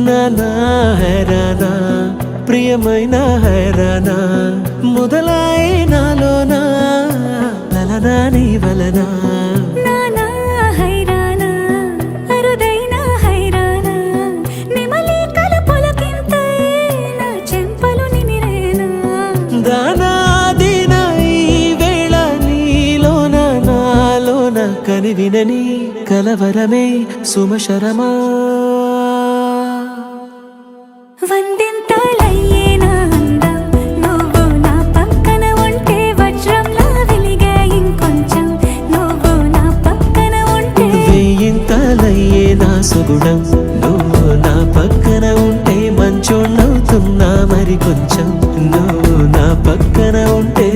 నానా హైరానా ప్రియమైన హైరానా మొదలై నాలోనా లలనా నీ వలనా నానా హైరానా అరుదైన హైరానా నెమలి కలుపులకింతై నా చెంపలు నిమిరేనా దానాదిన ఈ వేళ నీలోన నాలోన కనివినని కలవరమే సుమశరమా వందింతలయ్యేనా అందం నువ్వు నా పక్కన ఉంటే వజ్రంలా వెలిగే ఇంకొంచెం నువ్వు నా పక్కన ఉంటే వెయ్యింతలయ్యే నా సుగుణం నువ్వు నా పక్కన ఉంటే మంచోణ్ణవుతున్నా మరి కొంచెం నువ్వు నా పక్కన ఉంటే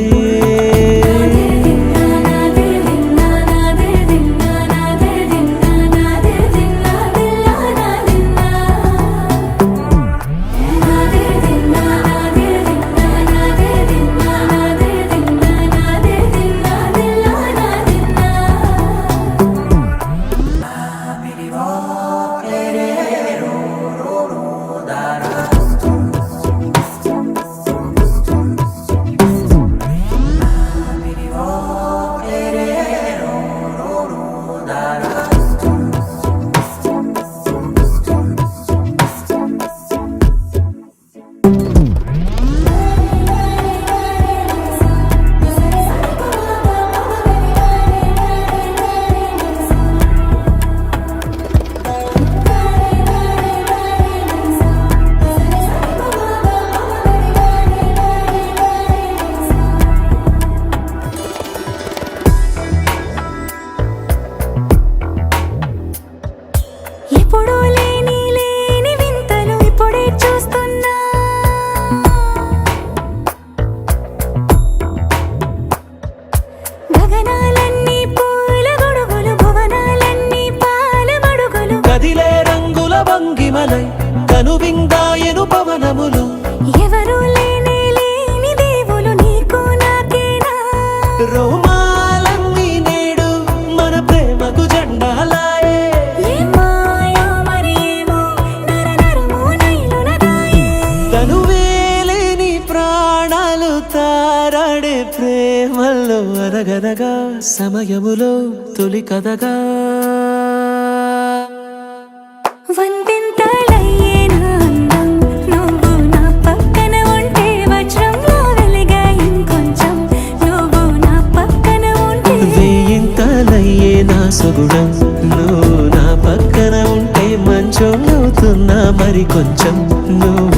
ఎప్పుడూ లేని వింతలు ఇప్పుడే చూస్తున్నా గగనాలన్నీ పూల గొడుగులు భువనాలన్నీ పాల మడుగులు కదిలే రంగుల భంగిమలై కనువిందాయను పవనములు ఎవరూ లేని దేవులు నీకు నాకేనా రోమాలన్నీ నేడు మన ప్రేమకు జెండాలాయే ఏమాయో మరి ఏమో నరనరమో నైలునదాయే తనువేలేని ప్రాణాలు తారాడే ప్రేమల్లో అనగనగా సమయములో తొలి కథగా వందింతలయ్యేనా అందం నువ్వు నా పక్కన ఉంటే వజ్రంలా వెలిగే ఇంకొంచెం నువ్వు నా పక్కన ఉంటే వెయ్యింతలయ్యే నా సుగుణం నువ్వు నా పక్కన ఉంటే మంచోణ్ణవుతున్నా మరి కొంచెం నువ్వు